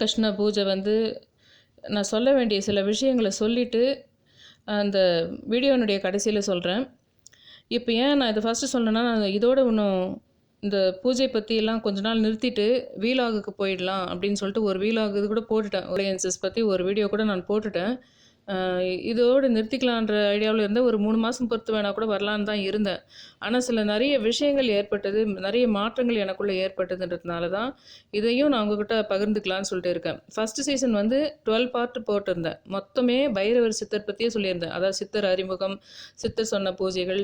கிருஷ்ண பூஜை வந்து நான் சொல்ல வேண்டிய சில விஷயங்களை சொல்லிவிட்டு அந்த வீடியோனுடைய கடைசியில் சொல்கிறேன். இப்போ ஏன் நான் இதை ஃபஸ்ட்டு சொன்னேன்னா, நான் இதோட இன்னும் இந்த பூஜை பற்றியெல்லாம் கொஞ்ச நாள் நிறுத்திட்டு வீலாகுக்கு போயிடலாம் அப்படின்னு சொல்லிட்டு ஒரு வீலாகு இது கூட போட்டுட்டேன். ஒரியன்சஸ் பற்றி ஒரு வீடியோ கூட நான் போட்டுட்டேன். இதோடு நிறுத்திக்கலான்ற ஐடியாவில் இருந்தேன். ஒரு 3 மாதம் பொறுத்து வேணால் கூட வரலான்னு தான் இருந்தேன். ஆனால் நிறைய விஷயங்கள் ஏற்பட்டது, நிறைய மாற்றங்கள் எனக்குள்ளே ஏற்பட்டதுன்றதுனால தான் இதையும் நான் உங்ககிட்ட பகிர்ந்துக்கலான்னு சொல்லிட்டு இருக்கேன். ஃபஸ்ட்டு சீசன் வந்து 12 பார்ட் போட்டிருந்தேன். மொத்தமே பைரவர் சித்தர் பற்றியே சொல்லியிருந்தேன். அதாவது சித்தர் அறிமுகம், சித்தர் சொன்ன பூஜைகள்,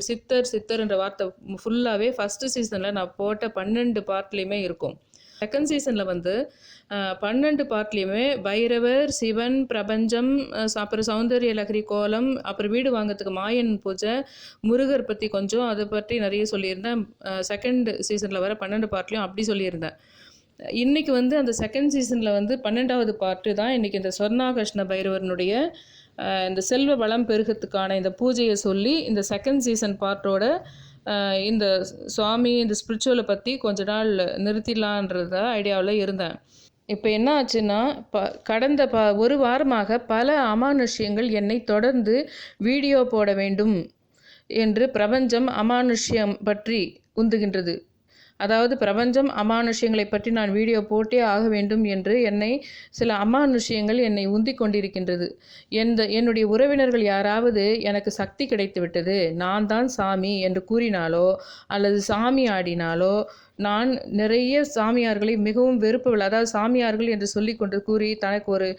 சித்தர்ன்ற வார்த்தை ஃபுல்லாகவே ஃபஸ்ட்டு சீசனில் நான் போட்ட 12 பார்ட்லேயுமே இருக்கும். செகண்ட் சீசனில் வந்து 12 பார்ட்லேயுமே பைரவர், சிவன், பிரபஞ்சம், அப்புறம் சௌந்தரிய லஹரி கோலம், அப்புறம் வீடு வாங்கிறதுக்கு மாயன் பூஜை, முருகர் பற்றி கொஞ்சம் அதை பற்றி நிறைய சொல்லியிருந்தேன். செகண்ட் சீசனில் வர 12 பார்ட்லேயும் அப்படி சொல்லியிருந்தேன். இன்றைக்கி வந்து அந்த செகண்ட் சீசனில் வந்து 12வது பார்ட்டு தான் இன்றைக்கி இந்த சொர்ணாகிருஷ்ண பைரவனுடைய இந்த செல்வ வளம் பெருகிறதுக்கான இந்த பூஜையை சொல்லி இந்த செகண்ட் சீசன் பார்ட்டோட இந்த சுவாமி இந்த ஸ்பிரிச்சுவலை பற்றி கொஞ்ச நாள் நிறுத்திடலான்றத ஐடியாவில் இருந்தேன். இப்போ என்ன ஆச்சுன்னா, கடந்த ஒரு வாரமாக பல அமானுஷ்யங்கள் என்னை தொடர்ந்து வீடியோ போட வேண்டும் என்று பிரபஞ்சம் அமானுஷ்யம் பற்றி உந்துகின்றது. அதாவது பிரபஞ்சம் அமானுஷ்யங்களை பற்றி நான் வீடியோ போட்டே ஆக வேண்டும் என்று சில அமானுஷ்யங்கள் என்னை உந்தி கொண்டிருக்கின்றது. என்னுடைய உறவினர்கள் யாராவது எனக்கு சக்தி கிடைத்து விட்டது, நான் தான் சாமி என்று கூறினாலோ அல்லது சாமி ஆடினாலோ, நான் நிறைய சாமியார்களை மிகவும் வெறுப்பவள். அதாவது சாமியார்கள் என்று சொல்லி கொண்டு கூறி தனக்கு ஒரு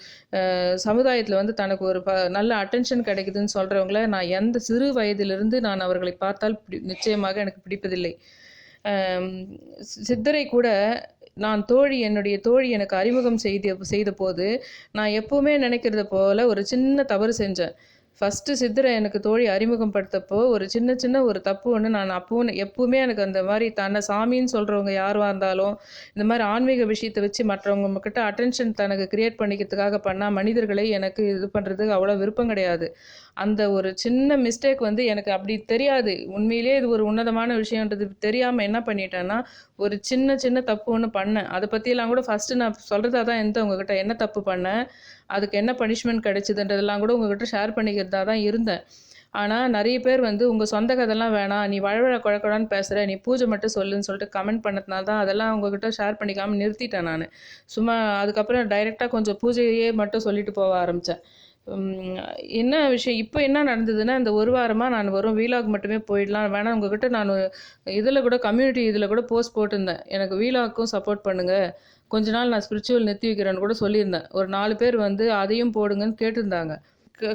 சமுதாயத்தில் வந்து தனக்கு ஒரு நல்ல அட்டென்ஷன் கிடைக்குதுன்னு சொல்கிறவங்கள நான் எந்த சிறு வயதிலிருந்து நான் அவர்களை பார்த்தால் நிச்சயமாக எனக்கு பிடிப்பதில்லை. சித்தரை கூட நான் என்னுடைய தோழி எனக்கு அறிமுகம் செய்த போது நான் எப்பவுமே நினைக்கிறது போல ஒரு சின்ன தவறு செஞ்சேன். ஃபஸ்ட்டு சித்தரை எனக்கு தோழி அறிமுகப்படுத்தப்போ ஒரு சின்ன ஒரு தப்பு ஒன்று நான் எப்பவுமே எனக்கு அந்த மாதிரி தன்னை சாமின்னு சொல்கிறவங்க யாராக இருந்தாலும் இந்த மாதிரி ஆன்மீக விஷயத்தை வச்சு மற்றவங்க கிட்ட அட்டென்ஷன் தனக்கு கிரியேட் பண்ணிக்கிறதுக்காக பண்ணால் மனிதர்களை எனக்கு இது பண்ணுறதுக்கு அவ்வளோ விருப்பம் கிடையாது. அந்த ஒரு சின்ன மிஸ்டேக் வந்து எனக்கு அப்படி தெரியாது. உண்மையிலே இது ஒரு உன்னதமான விஷயன்றது தெரியாமல் என்ன பண்ணிட்டேன்னா ஒரு சின்ன தப்பு ஒன்று பண்ணேன். அதை பற்றியெல்லாம் கூட ஃபஸ்ட்டு நான் சொல்கிறதா தான் உங்ககிட்ட என்ன தப்பு பண்ணேன், அதுக்கு என்ன பனிஷ்மெண்ட் கிடைச்சிதுன்றதெல்லாம் கூட உங்ககிட்ட ஷேர் பண்ணிக்கிறதா தான் இருந்தேன். ஆனால் நிறைய பேர் வந்து உங்கள் சொந்த கதைலாம் வேணாம், நீ வழவழ குழக்குழான்னு பேசுகிற, நீ பூஜை மட்டும் சொல்லுன்னு சொல்லிட்டு கமெண்ட் பண்ணதுனால தான் அதெல்லாம் உங்ககிட்ட ஷேர் பண்ணிக்காமல் நிறுத்திட்டேன் நான். சும்மா அதுக்கப்புறம் டைரெக்டாக கொஞ்சம் பூஜையே மட்டும் சொல்லிட்டு போக ஆரம்பித்தேன். என்ன விஷயம் இப்போ என்ன நடந்ததுன்னா, இந்த ஒரு வாரமாக நான் வெறும் வீலாக் மட்டுமே போயிடலாம் வேணாம், உங்ககிட்ட நான் இதில் கூட கம்யூனிட்டி இதில் கூட போஸ்ட் போட்டிருந்தேன், எனக்கு வீலாக்கும் சப்போர்ட் பண்ணுங்கள், கொஞ்ச நாள் நான் ஸ்பிரிச்சுவல் நிறுத்தி வைக்கிறேன்னு கூட சொல்லியிருந்தேன். ஒரு 4 பேர் வந்து அதையும் போடுங்கன்னு கேட்டிருந்தாங்க.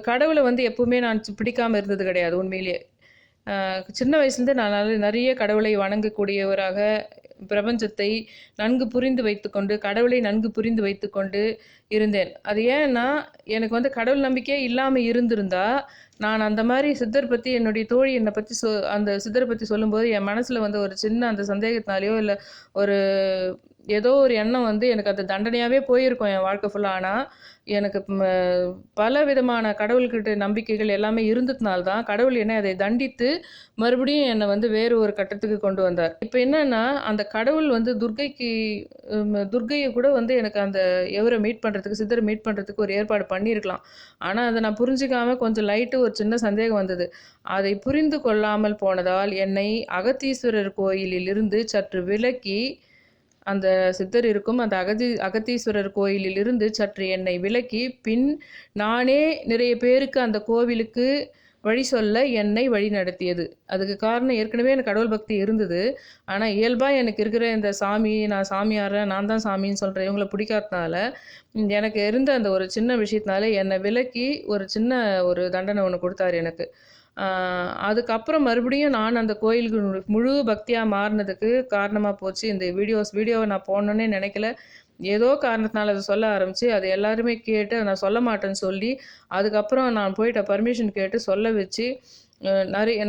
கடவுளை வந்து எப்பவுமே நான் பிடிக்காமல் இருந்தது கிடையாது. உண்மையிலேயே சின்ன வயசுலேருந்து நான் நிறைய கடவுளை வணங்கக்கூடியவராக, பிரபஞ்சத்தை நன்கு புரிந்து வைத்துக்கொண்டு, கடவுளை நன்கு புரிந்து வைத்துக்கொண்டு இருந்தேன். அது ஏன்னா எனக்கு வந்து கடவுள் நம்பிக்கையே இல்லாமல் இருந்திருந்தா நான் அந்த மாதிரி சித்தர் பற்றி என்னுடைய தோழி என்னை பற்றி அந்த சித்தரை பற்றி சொல்லும்போது என் மனசில் வந்து ஒரு சின்ன அந்த சந்தேகத்தினாலேயோ இல்லை ஒரு ஏதோ ஒரு எண்ணம் வந்து எனக்கு அது தண்டனையாகவே போயிருக்கும் என் வாழ்க்கை ஃபுல்லாக. ஆனால் எனக்கு பல விதமான கடவுள்கிட்ட நம்பிக்கைகள் எல்லாமே இருந்ததுனால தான் கடவுள் என்னை அதை தண்டித்து மறுபடியும் என்னை வந்து வேறு ஒரு கட்டத்துக்கு கொண்டு வந்தார். இப்போ என்னன்னா அந்த கடவுள் வந்து துர்க்கையை கூட வந்து எனக்கு அந்த எவரை மீட் பண்ணுறதுக்கு, சித்தரை மீட் பண்ணுறதுக்கு ஒரு ஏற்பாடு பண்ணியிருக்கலாம். ஆனால் அதை நான் புரிஞ்சிக்காமல் கொஞ்சம் லைட்டு ஒரு சின்ன சந்தேகம் வந்தது. அதை புரிந்து கொள்ளாமல் போனதால் என்னை அகத்தீஸ்வரர் கோயிலிலிருந்து சற்று விலக்கி, அந்த சித்தர் இருக்கும் அந்த அகத்தீஸ்வரர் கோயிலிலிருந்து சற்று என்னை விலக்கி, பின் நானே நிறைய பேருக்கு அந்த கோவிலுக்கு வழி சொல்ல என்னை வழி நடத்தியது. அதுக்கு காரணம் ஏற்கனவே எனக்கு கடவுள் பக்தி இருந்தது. ஆனால் இயல்பாக எனக்கு இருக்கிற இந்த சாமி, நான் சாமியாரேன், நான் தான் சாமின்னு சொல்கிறேன், இவங்களை பிடிக்காதனால எனக்கு இருந்த அந்த ஒரு சின்ன விஷயத்தினால என்னை விலக்கி ஒரு சின்ன ஒரு தண்டனை ஒன்று கொடுத்தாரு எனக்கு. அதுக்கப்புறம் மறுபடியும் நான் அந்த கோயிலுக்கு முழு பக்தியாக மாறினதுக்கு காரணமாக போச்சு இந்த வீடியோவை நான் போடணுன்னே நினைக்கல. ஏதோ காரணத்தினால அதை சொல்ல ஆரம்பித்து அது எல்லாருமே கேட்டு நான் சொல்ல மாட்டேன்னு சொல்லி அதுக்கப்புறம் நான் போயிட்ட பர்மிஷன் கேட்டு சொல்ல வச்சு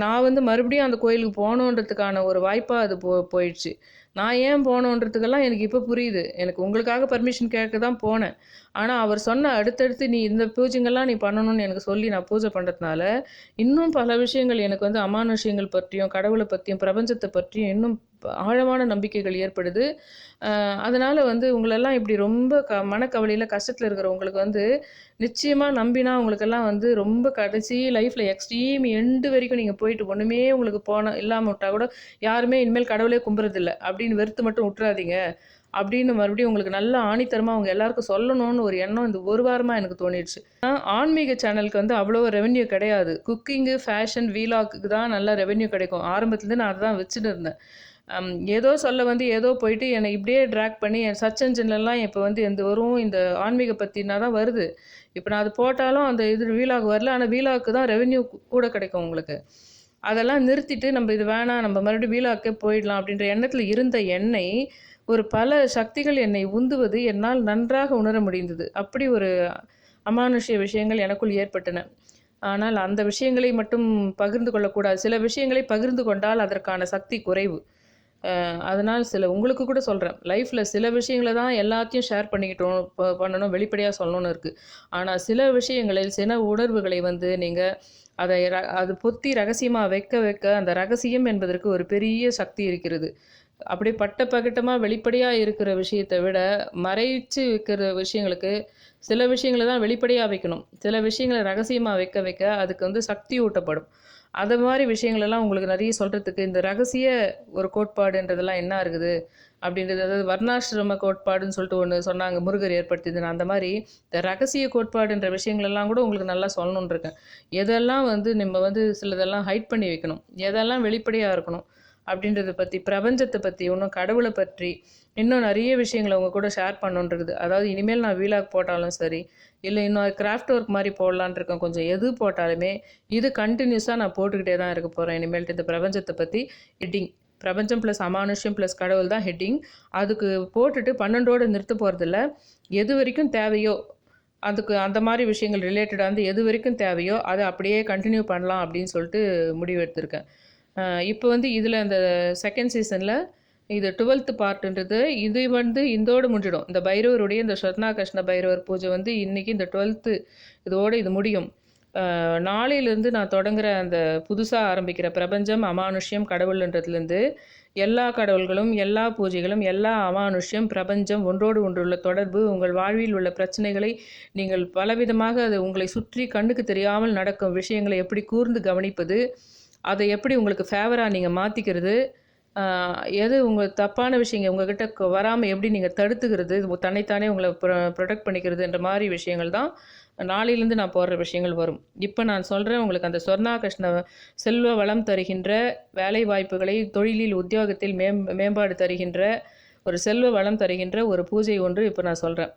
நான் வந்து மறுபடியும் அந்த கோயிலுக்கு போகணுன்றதுக்கான ஒரு வாய்ப்பாக அது போயிடுச்சு. நான் ஏன் போகணுன்றதுக்கெல்லாம் எனக்கு இப்போ புரியுது. எனக்கு உங்களுக்காக பர்மிஷன் கேட்க தான் போனேன். ஆனால் அவர் சொன்ன அடுத்தடுத்து நீ இந்த பூஜைங்கள்லாம் நீ பண்ணணும்னு எனக்கு சொல்லி நான் பூஜை பண்ணுறதுனால இன்னும் பல விஷயங்கள் எனக்கு வந்து அமானுஷ்யங்கள் பற்றியும் கடவுளை பற்றியும் பிரபஞ்சத்தை பற்றியும் இன்னும் ஆழமான நம்பிக்கைகள் ஏற்படுது. அதனால் வந்து உங்களெல்லாம் இப்படி ரொம்ப மனக்கவலையில் கஷ்டத்தில் இருக்கிறவங்களுக்கு வந்து நிச்சயமாக நம்பினா உங்களுக்கெல்லாம் வந்து ரொம்ப கடைசி லைஃப்பில் எக்ஸ்ட்ரீம் எண்டு வரைக்கும் நீங்கள் போயிட்டு ஒன்றுமே உங்களுக்கு இல்லாமல் விட்டால் கூட யாருமே இனிமேல் கடவுளே கும்புறதில்ல அப்படின்னு வெறுத்து மட்டும் விட்டுறாதீங்க அப்படின்னு மறுபடியும் உங்களுக்கு நல்ல ஆணித்தரமாக அவங்க எல்லாருக்கும் சொல்லணும்னு ஒரு எண்ணம் இந்த ஒரு வாரமாக எனக்கு தோணிடுச்சு. ஆன்மீக சேனலுக்கு வந்து அவ்வளோ ரெவென்யூ கிடையாது. குக்கிங்கு, ஃபேஷன், வீலாக்கு தான் நல்லா ரெவென்யூ கிடைக்கும். ஆரம்பத்துலேருந்து நான் அதை தான் வச்சுட்டு இருந்தேன். ஏதோ சொல்ல வந்து ஏதோ போயிட்டு என்னை இப்படியே ட்ராக் பண்ணி என் சர்ச் என்ஜின்லலாம் இப்போ வந்து இந்த ஆன்மீக பற்றினா தான் வருது. இப்போ நான் அது போட்டாலும் அந்த வீலாக் வரல. ஆனால் வீலாக்கு தான் ரெவென்யூ கூட கிடைக்கும் உங்களுக்கு. அதெல்லாம் நிறுத்திட்டு நம்ம இது வேணாம், நம்ம மறுபடியும் வீலாக்கே போயிடலாம் அப்படின்ற எண்ணத்தில் இருந்த என்னை ஒரு பல சக்திகள் என்னை உந்துவது என்னால் நன்றாக உணர முடிந்தது. அப்படி ஒரு அமானுஷ்ய விஷயங்கள் எனக்குள் ஏற்பட்டன. ஆனால் அந்த விஷயங்களை மட்டும் பகிர்ந்து கொள்ளக்கூடாது. சில விஷயங்களை பகிர்ந்து கொண்டால் அதற்கான சக்தி குறைவு. அதனால் உங்களுக்கு கூட சொல்கிறேன், லைஃப்பில் சில விஷயங்களை தான் எல்லாத்தையும் ஷேர் பண்ணணும், வெளிப்படையாக சொல்லணும்னு இருக்குது. ஆனால் சில விஷயங்களில் சில உணர்வுகளை வந்து நீங்கள் அது பொத்தி ரகசியமாக வைக்க அந்த ரகசியம் என்பதற்கு ஒரு பெரிய சக்தி இருக்கிறது. அப்படியே பட்டப்பகட்டமாக வெளிப்படையாக இருக்கிற விஷயத்தை விட மறைச்சு வைக்கிற விஷயங்களுக்கு சில விஷயங்களை தான் வெளிப்படையாக வைக்கணும். சில விஷயங்களை ரகசியமாக வைக்க அதுக்கு வந்து சக்தி ஊட்டப்படும். அது மாதிரி விஷயங்களெல்லாம் உங்களுக்கு நிறைய சொல்கிறதுக்கு இந்த ரகசிய ஒரு கோட்பாடுன்றதெல்லாம் என்ன இருக்குது அப்படின்றது, அதாவது வர்ணாசிரம கோட்பாடுன்னு சொல்லிட்டு ஒன்று சொன்னாங்க, முருகர் ஏற்படுத்தியது. அந்த மாதிரி இந்த ரகசிய கோட்பாடுன்ற விஷயங்களெல்லாம் கூட உங்களுக்கு நல்லா சொல்லணுன்னு இருக்கேன். எதெல்லாம் வந்து நம்ம வந்து சிலதெல்லாம் ஹைட் பண்ணி வைக்கணும், எதெல்லாம் வெளிப்படையாக இருக்கணும் அப்படின்றத பற்றி, பிரபஞ்சத்தை பற்றி, இன்னும் கடவுளை பற்றி இன்னும் நிறைய விஷயங்களை உங்கள் கூட ஷேர் பண்ணணுன்றது. அதாவது இனிமேல் நான் வீலாக் போட்டாலும் சரி, இல்லை இன்னும் கிராஃப்ட் ஒர்க் மாதிரி போடலான் இருக்கேன், கொஞ்சம் எது போட்டாலுமே இது கண்டினியூஸாக நான் போட்டுக்கிட்டே தான் இருக்க போகிறேன். இனிமேல்ட்டு இந்த பிரபஞ்சத்தை பற்றி ஹெட்டிங், பிரபஞ்சம் ப்ளஸ் அமானுஷ்யம் ப்ளஸ் கடவுள் தான் ஹெட்டிங். அதுக்கு போட்டுட்டு 12ஓடு நிறுத்த போகிறதில்ல. எது வரைக்கும் தேவையோ அதுக்கு அந்த மாதிரி விஷயங்கள் ரிலேட்டடாக வந்து எது வரைக்கும் தேவையோ அதை அப்படியே கண்டினியூ பண்ணலாம் அப்படின்னு சொல்லிட்டு முடிவு எடுத்திருக்கேன். இப்போ வந்து இதில் இந்த செகண்ட் சீசனில் இது 12th பார்ட்டுன்றது இது வந்து இதோடு முடிஞ்சிடும். இந்த பைரவருடைய இந்த ஸ்வர்ணாகிருஷ்ண பைரவர் பூஜை வந்து இன்றைக்கி இந்த 12th இதோடு இது முடியும். நாளையிலேருந்து நான் தொடங்குகிற அந்த புதுசாக ஆரம்பிக்கிற பிரபஞ்சம், அமானுஷ்யம், கடவுள்ன்றதுலேருந்து எல்லா கடவுள்களும், எல்லா பூஜைகளும், எல்லா அமானுஷ்யம், பிரபஞ்சம், ஒன்றோடு ஒன்றுள்ள தொடர்பு, உங்கள் வாழ்வில் உள்ள பிரச்சனைகளை நீங்கள் பலவிதமாக அது உங்களை சுற்றி கண்ணுக்கு தெரியாமல் நடக்கும் விஷயங்களை எப்படி கூர்ந்து கவனிப்பது, அதை எப்படி உங்களுக்கு ஃபேவராக நீங்கள் மாற்றிக்கிறது, எது உங்கள் தப்பான விஷயங்கள் உங்கள்கிட்ட வராமல் எப்படி நீங்கள் தடுத்துக்கிறது, தன்னைத்தானே உங்களை ப்ரொடெக்ட் பண்ணிக்கிறதுன்ற மாதிரி விஷயங்கள் தான் நாளையிலேருந்து நான் போடுற விஷயங்கள் வரும். இப்போ நான் சொல்கிறேன் உங்களுக்கு, அந்த சொர்ணாகிருஷ்ண செல்வ வளம் தருகின்ற, வேலை வாய்ப்புகளை தொழிலில் உத்தியோகத்தில் மேம்பாடு தருகின்ற, ஒரு செல்வ வளம் தருகின்ற ஒரு பூஜை ஒன்று இப்போ நான் சொல்கிறேன்.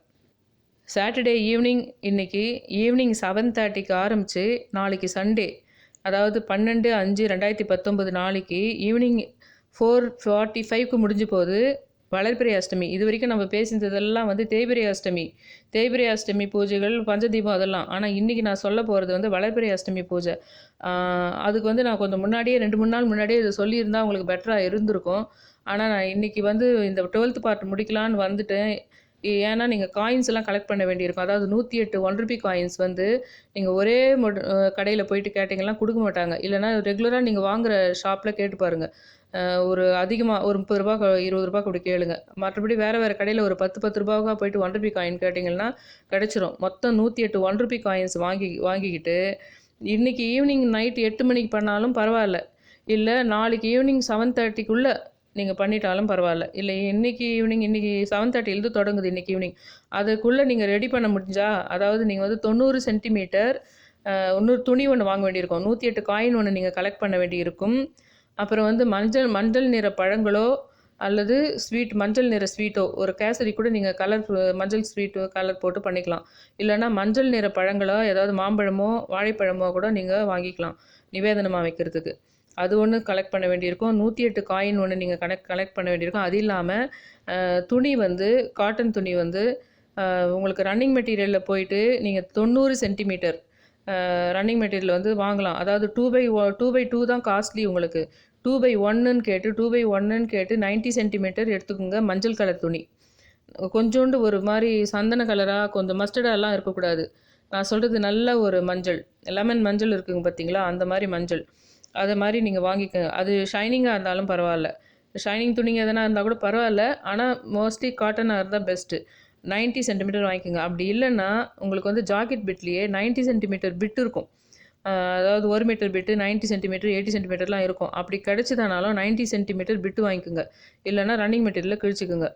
சாட்டர்டே ஈவினிங், இன்றைக்கி ஈவினிங் 7:30க்கு ஆரம்பித்து நாளைக்கு சண்டே, அதாவது 12/5/2019 நாளைக்கு ஈவினிங் 4:45க்கு முடிஞ்சு போகுது வளர்பிறை அஷ்டமி. இது வரைக்கும் நம்ம பேசினதெல்லாம் வந்து தேய்பிறை அஷ்டமி பூஜைகள், பஞ்சதீபம் அதெல்லாம். ஆனால் இன்றைக்கி நான் சொல்ல போகிறது வந்து வளர்பிறை அஷ்டமி பூஜை. அதுக்கு வந்து நான் கொஞ்சம் முன்னாடியே 2-3 நாள் முன்னாடியே இதை சொல்லியிருந்தால் உங்களுக்கு பெட்டராக இருந்திருக்கும். ஆனால் நான் இன்றைக்கி வந்து இந்த 12th பார்ட் முடிக்கலான்னு வந்துட்டேன். ஏன்னா நீங்கள் காயின்ஸ் எல்லாம் கலெக்ட் பண்ண வேண்டியிருக்கும். அதாவது 108 1 ரூபி காயின்ஸ் வந்து நீங்கள் ஒரே கடையில் போயிட்டு கேட்டிங்கன்னா கொடுக்க மாட்டாங்க. இல்லைனா ரெகுலராக நீங்கள் வாங்குகிற ஷாப்பில் கேட்டு பாருங்கள். ஒரு அதிகமாக ஒரு 30 ரூபா 20 ரூபாய்க்கு அப்படி கேளுங்க. மற்றபடி வேறு கடையில் ஒரு 10 ரூபாவுக்காக போயிட்டு 1 ரூபி காயின் கேட்டிங்கன்னா கிடச்சிரும். மொத்தம் 108 1 ரூபி காயின்ஸ் வாங்கிக்கிட்டு இன்றைக்கி ஈவினிங் நைட் 8 மணிக்கு பண்ணாலும் பரவாயில்ல, இல்லை நாளைக்கு ஈவினிங் 7:30க்குள்ளே நீங்கள் பண்ணிட்டாலும் பரவாயில்ல, இல்லை இன்றைக்கி 7:30 தொடங்குது இன்றைக்கி ஈவினிங், அதுக்குள்ளே நீங்கள் ரெடி பண்ண முடிஞ்சா, அதாவது நீங்கள் வந்து 90 சென்டிமீட்டர் இன்னொரு துணி ஒன்று வாங்க வேண்டியிருக்கும், 108 காயின் ஒன்று நீங்கள் கலெக்ட் பண்ண வேண்டியிருக்கும். அப்புறம் வந்து மஞ்சள் நிற பழங்களோ அல்லது மஞ்சள் நிற ஸ்வீட்டோ, ஒரு கேசரி கூட நீங்கள் மஞ்சள் ஸ்வீட்டோ கலர் போட்டு பண்ணிக்கலாம். இல்லைனா மஞ்சள் நிற பழங்களோ, ஏதாவது மாம்பழமோ வாழைப்பழமோ கூட நீங்கள் வாங்கிக்கலாம் நிவேதனமாக வைக்கிறதுக்கு. அது ஒன்று கலெக்ட் பண்ண வேண்டியிருக்கும். 108 காயின் ஒன்று நீங்கள் கலெக்ட் பண்ண வேண்டியிருக்கும். அது இல்லாமல் துணி வந்து காட்டன் துணி வந்து உங்களுக்கு ரன்னிங் மெட்டீரியலில் போயிட்டு நீங்கள் 90 சென்டிமீட்டர் ரன்னிங் மெட்டீரியல் வந்து வாங்கலாம். அதாவது 2x2 தான் காஸ்ட்லி. உங்களுக்கு 2x1ன்னு கேட்டு 90 சென்டிமீட்டர் எடுத்துக்கோங்க. மஞ்சள் கலர் துணி, கொஞ்சோண்டு ஒரு மாதிரி சந்தன கலராக கொஞ்சம் மஸ்டர்டாலாம் இருக்கக்கூடாது. நான் சொல்கிறது நல்ல ஒரு மஞ்சள், லெமன் மஞ்சள் இருக்குங்க பார்த்தீங்களா, அந்த மாதிரி மஞ்சள், அதை மாதிரி நீங்கள் வாங்கிக்கோங்க. அது ஷைனிங்காக இருந்தாலும் பரவாயில்ல. ஷைனிங் துணிங்க எதனா இருந்தால் கூட பரவாயில்ல, ஆனால் மோஸ்ட்லி காட்டனாக இருந்தால் பெஸ்ட்டு. 90 சென்டிமீட்டர் வாங்கிக்கோங்க. அப்படி இல்லைன்னா உங்களுக்கு வந்து ஜாக்கெட் பிட்லேயே 90 சென்டிமீட்டர் பிட் இருக்கும். அதாவது 1 மீட்டர் பிட்டு 90 சென்டிமீட்டர் 80 சென்டிமீட்டர்லாம் இருக்கும். அப்படி கிடச்சிதானாலும் 90 சென்டிமீட்டர் பிட்டு வாங்கிக்கோங்க. இல்லைன்னா ரன்னிங் மெட்டீரியலில் கிழிச்சிக்கோங்க.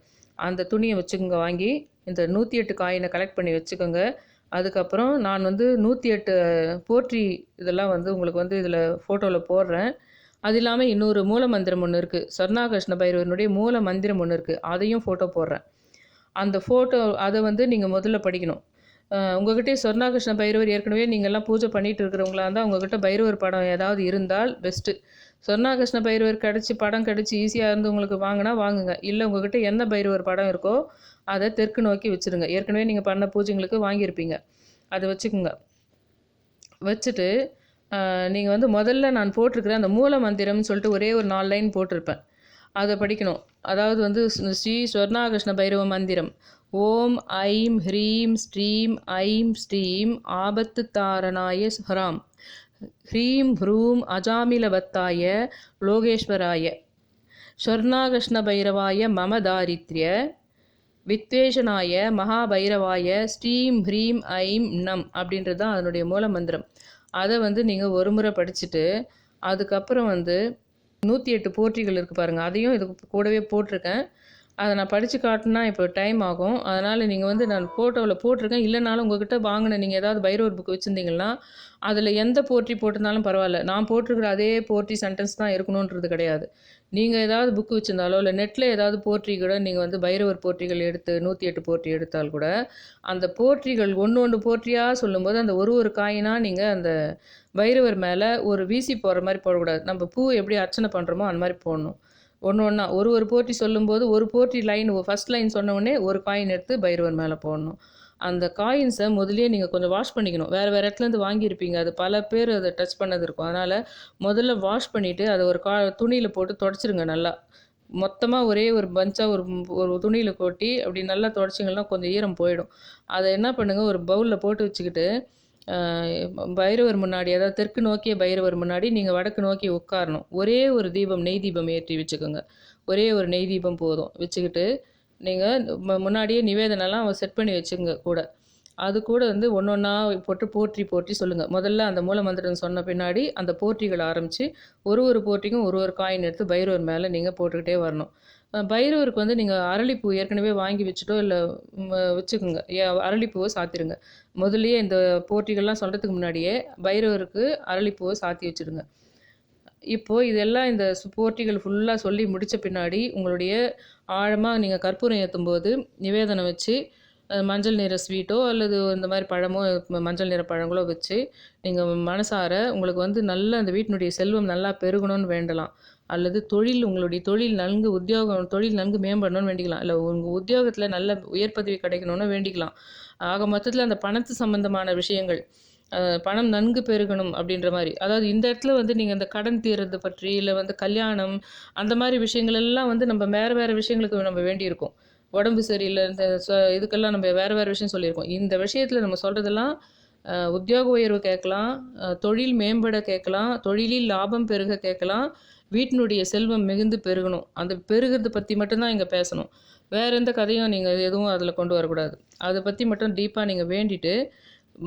அந்த துணியை வச்சுக்கோங்க வாங்கி. இந்த 108 காயினை கலெக்ட் பண்ணி வச்சுக்கோங்க. அதுக்கப்புறம் நான் வந்து 108 போற்றி இதெல்லாம் வந்து உங்களுக்கு வந்து இதில் ஃபோட்டோவில் போடுறேன். அது இல்லாமல் இன்னொரு மூல மந்திரம் ஒன்று இருக்குது. சொர்ணாகிருஷ்ண பைரவனுடைய மூல மந்திரம் ஒன்று இருக்குது. அதையும் ஃபோட்டோ போடுறேன். அந்த ஃபோட்டோ அதை வந்து நீங்கள் முதல்ல படிக்கணும். உங்கள்கிட்டயே சொர்ணாகிருஷ்ண பைரவர் ஏற்கனவே நீங்கள்லாம் பூஜை பண்ணிகிட்டு இருக்கிறவங்களா இருந்தால் உங்கள்கிட்ட பைரவர் படம் ஏதாவது இருந்தால் பெஸ்ட்டு. சொர்ணாகிருஷ்ண பைரவர் படம் கிடச்சி ஈஸியாக இருந்து உங்களுக்கு வாங்கினா வாங்குங்க. இல்லை உங்கள்கிட்ட என்ன பைரவர் படம் இருக்கோ அதை தெற்கு நோக்கி வச்சுருங்க. ஏற்கனவே நீங்கள் பண்ண பூஜைங்களுக்கு வாங்கியிருப்பீங்க. அதை வச்சுக்கோங்க. வச்சுட்டு நீங்கள் வந்து முதல்ல நான் போட்டிருக்கிறேன் அந்த மூல மந்திரம்னு சொல்லிட்டு ஒரே ஒரு 4 லைன் போட்டிருப்பேன். அதை படிக்கணும். அதாவது வந்து ஸ்ரீ சொர்ணாகிருஷ்ண பைரவ மந்திரம். ஓம் ஐம் ஹ்ரீம் ஸ்ரீம் ஐம் ஸ்ரீம் ஆபத்து தாரணாய ஹராம் ஹ்ரீம் ஹ்ரூம் அஜாமிலவத்தாய லோகேஸ்வராய சொர்ணாகிருஷ்ண பைரவாய மம தாரித்ய வித்வேஷனாய மகாபைரவாய ஸ்ரீம் ஹ்ரீம் ஐம் நம் அப்படின்றது தான் அதனுடைய மூல மந்திரம். அதை வந்து நீங்கள் ஒரு முறை படிச்சுட்டு அதுக்கப்புறம் வந்து 108 போற்றிகள் இருக்குது பாருங்கள், அதையும் இதுக்கு கூடவே போட்டிருக்கேன். அதை நான் படித்து காட்டினா இப்போ டைம் ஆகும். அதனால் நீங்கள் வந்து நான் ஃபோட்டோவில் போட்டிருக்கேன். இல்லைனாலும் உங்கள்கிட்ட வாங்கின நீங்கள் ஏதாவது பைரவர் புக் வச்சுருந்தீங்கன்னா அதில் எந்த போற்றி போட்டிருந்தாலும் பரவாயில்ல. நான் போட்டிருக்கிற அதே போற்றி சென்டென்ஸ் தான் இருக்கணுன்றது கிடையாது. நீங்கள் ஏதாவது புக்கு வச்சுருந்தாலோ இல்லை நெட்டில் ஏதாவது போற்றி கூட நீங்கள் வந்து பைரவர் போற்றிகள் எடுத்து 108 போற்றி எடுத்தால் கூட அந்த போற்றிகள் ஒன்று போற்றியாக சொல்லும்போது அந்த ஒரு காயினாக நீங்கள் அந்த பைரவர் மேலே ஒரு வீசி போடுற மாதிரி போடக்கூடாது. நம்ம பூ எப்படி அர்ச்சனை பண்ணுறோமோ அந்த மாதிரி போடணும். ஒன்றா ஒரு போற்றி சொல்லும்போது ஒரு போற்றி லைன் ஃபஸ்ட் லைன் சொன்ன உடனே ஒரு காயின் எடுத்து பைரவர் மேலே போடணும். அந்த காயின்ஸை முதலே நீங்கள் கொஞ்சம் வாஷ் பண்ணிக்கணும். வேறு இடத்துலேருந்து வாங்கியிருப்பீங்க. அது பல பேர் அதை டச் பண்ணது இருக்கும். அதனால் முதல்ல வாஷ் பண்ணிவிட்டு அதை ஒரு துணியில் போட்டு தொடச்சிருங்க. நல்லா மொத்தமாக ஒரே ஒரு பஞ்சாக ஒரு துணியில் கொட்டி அப்படி நல்லா தொடச்சிங்கன்னா கொஞ்சம் ஈரம் போயிடும். அதை என்ன பண்ணுங்கள், ஒரு பவுலில் போட்டு வச்சுக்கிட்டு பைரவர் முன்னாடி, அதாவது தெற்கு நோக்கிய பைரவர் முன்னாடி நீங்கள் வடக்கு நோக்கி உட்காரணும். ஒரே ஒரு தீபம், நெய் தீபம் ஏற்றி வச்சுக்கோங்க. ஒரே ஒரு நெய் தீபம் போதும். வச்சுக்கிட்டு நீங்கள் முன்னாடியே நிவேதனெல்லாம் செட் பண்ணி வச்சுங்க கூட. அது கூட வந்து ஒன்றா போட்டு போற்றி சொல்லுங்கள். முதல்ல அந்த மூல மந்திரம் சொன்ன பின்னாடி அந்த போற்றிகளை ஆரம்பித்து ஒரு போற்றிக்கும் ஒரு காயின் எடுத்து பைரவர் மேலே நீங்கள் போட்டுக்கிட்டே வரணும். பைரவருக்கு வந்து நீங்கள் அரளிப்பூ ஏற்கனவே வாங்கி வச்சுட்டோ இல்லை வச்சுக்கோங்க. அரளிப்பூவை சாத்திடுங்க. முதல்லையே இந்த போற்றிகள்லாம் சொல்கிறதுக்கு முன்னாடியே பைரவருக்கு அரளிப்பூவை சாத்தி வச்சுடுங்க. இப்போது இதெல்லாம் இந்த போற்றிகள் ஃபுல்லாக சொல்லி முடித்த பின்னாடி உங்களுடைய ஆழமாக நீங்கள் கற்பூரம் ஏற்றும்போது நிவேதனம் வச்சு மஞ்சள் நிற ஸ்வீட்டோ அல்லது இந்த மாதிரி பழமோ மஞ்சள் நிற பழங்களோ வச்சு நீங்கள் மனசார உங்களுக்கு வந்து நல்ல அந்த வீட்டினுடைய செல்வம் நல்லா பெருகணும்னு வேண்டலாம். அல்லது உங்களுடைய தொழில் நன்கு மேம்படணும்னு வேண்டிக்கலாம். இல்லை உங்கள் உத்தியோகத்தில் நல்ல உயர் பதவி கிடைக்கணும்னு வேண்டிக்கலாம். ஆக மொத்தத்தில் அந்த பணத்து சம்பந்தமான விஷயங்கள், பணம் நன்கு பெருகணும் அப்படின்ற மாதிரி. அதாவது இந்த இடத்துல வந்து நீங்கள் இந்த கடன் தீர்றது பற்றி இல்லை வந்து கல்யாணம் அந்த மாதிரி விஷயங்கள் எல்லாம் வந்து நம்ம வேறு விஷயங்களுக்கு நம்ம வேண்டியிருக்கோம். உடம்பு சரியில்லை இந்த இதுக்கெல்லாம் நம்ம வேறு விஷயம் சொல்லியிருக்கோம். இந்த விஷயத்தில் நம்ம சொல்கிறதெல்லாம் உத்தியோக உயர்வு கேட்கலாம், தொழில் மேம்பட கேட்கலாம், தொழிலில் லாபம் பெருக கேட்கலாம், வீட்டினுடைய செல்வம் மிகுந்து பெருகணும். அந்த பெருகிறது பற்றி மட்டும்தான் இங்கே பேசணும். வேறு எந்த கதையும் நீங்கள் எதுவும் அதில் கொண்டு வரக்கூடாது. அதை பற்றி மட்டும் டீப்பாக நீங்கள் வேண்டிட்டு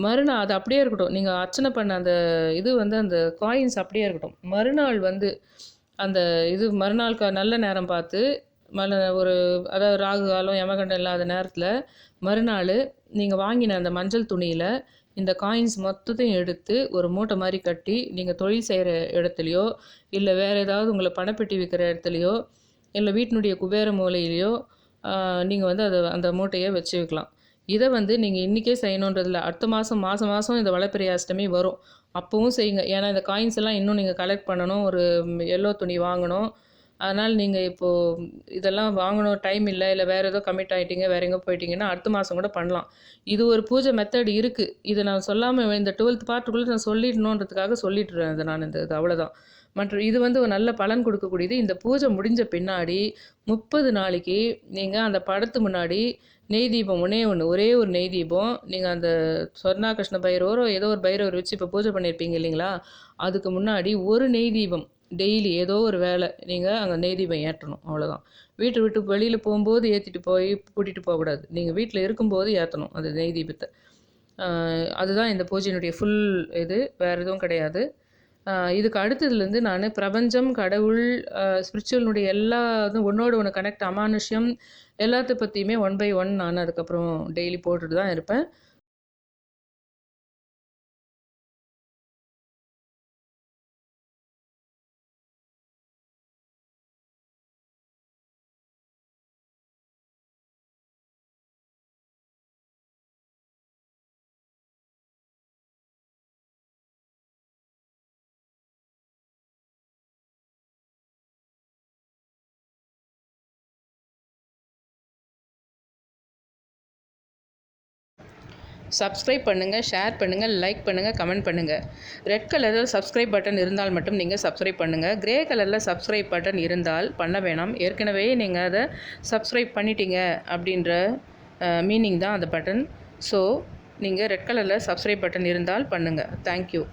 மறுநாள் அது அப்படியே இருக்கட்டும். நீங்கள் அர்ச்சனை பண்ண அந்த இது வந்து அந்த காயின்ஸ் அப்படியே இருக்கட்டும். மறுநாள் வந்து அந்த இது மறுநாள் நல்ல நேரம் பார்த்து அதாவது ராகு காலம் யமகண்டம் இல்லாத நேரத்தில் மறுநாள் நீங்கள் வாங்கின அந்த மஞ்சள் துணியில் இந்த காயின்ஸ் மொத்தத்தையும் எடுத்து ஒரு மூட்டை மாதிரி கட்டி நீங்கள் தொழில் செய்கிற இடத்துலையோ இல்லை வேறு ஏதாவது உங்களை பணப்பெட்டி விற்கிற இடத்துலையோ இல்லை வீட்டினுடைய குபேர மூலையிலையோ நீங்கள் வந்து அந்த மூட்டையை வச்சு வைக்கலாம். இதை வந்து நீங்கள் இன்றைக்கே செய்யணுன்றதில்ல. அடுத்த மாதம் இந்த வளர்பிறை அஷ்டமி வரும், அப்போவும் செய்யுங்க. ஏன்னா இந்த காயின்ஸ் எல்லாம் இன்னும் நீங்கள் கலெக்ட் பண்ணணும், ஒரு எல்லோ துணி வாங்கணும். அதனால் நீங்கள் இப்போது இதெல்லாம் வாங்கணும் டைம் இல்லை வேறு ஏதோ கமிட் ஆகிட்டீங்க, வேறு எங்கே போயிட்டீங்கன்னா அடுத்த மாதம் கூட பண்ணலாம். இது ஒரு பூஜை மெத்தட் இருக்குது. இதை நான் சொல்லாமல் இந்த 12th பார்ட்டுக்குள்ளே நான் சொல்லிடணுன்றதுக்காக சொல்லிட்டுறேன். இது நான் இது அவ்வளோதான். இது வந்து ஒரு நல்ல பலன் கொடுக்கக்கூடியது. இந்த பூஜை முடிஞ்ச பின்னாடி 30 நாளைக்கு நீங்கள் அந்த படத்து முன்னாடி நெய் தீபம் ஒரே ஒரு நெய் தீபம் நீங்கள் அந்த சொர்ணாகிருஷ்ண பைரவரோ ஏதோ ஒரு பைரவர் வச்சு இப்போ பூஜை பண்ணியிருப்பீங்க இல்லைங்களா, அதுக்கு முன்னாடி ஒரு நெய் தீபம் டெய்லி ஏதோ ஒரு வேலை நீங்கள் அங்கே நெய் தீபம் ஏற்றணும், அவ்வளோதான். வீட்டை விட்டு வெளியில் போகும்போது ஏற்றிட்டு போய் கூட்டிகிட்டு போகக்கூடாது. நீங்கள் வீட்டில் இருக்கும்போது ஏற்றணும் அந்த நெய் தீபத்தை. அதுதான் இந்த பூஜையினுடைய ஃபுல் இது, வேறு எதுவும் கிடையாது. இதுக்கு அடுத்ததுலேருந்து நான் பிரபஞ்சம், கடவுள், ஸ்பிரிச்சுவலினுடைய எல்லா இதுவும் ஒன்றோடு ஒன்று கனெக்ட், அமானுஷ்யம் எல்லாத்த பற்றியுமே 1 by 1 நான் அதுக்கப்புறம் டெய்லி போட்டுட்டு தான் இருப்பேன். சப்ஸ்கிரைப் பண்ணுங்கள், ஷேர் பண்ணுங்கள், லைக் பண்ணுங்கள், கமெண்ட் பண்ணுங்கள். ரெட் கலரில் சப்ஸ்கிரைப் பட்டன் இருந்தால் மட்டும் நீங்கள் சப்ஸ்கிரைப் பண்ணுங்கள். கிரே கலரில் சப்ஸ்கிரைப் பட்டன் இருந்தால் பண்ண வேணாம். ஏற்கனவே நீங்கள் அதை சப்ஸ்கிரைப் பண்ணிட்டீங்க அப்படின்ற மீனிங் தான் அந்த பட்டன். ஸோ நீங்கள் ரெட் கலரில் சப்ஸ்கிரைப் பட்டன் இருந்தால் பண்ணுங்கள். தேங்க்யூ.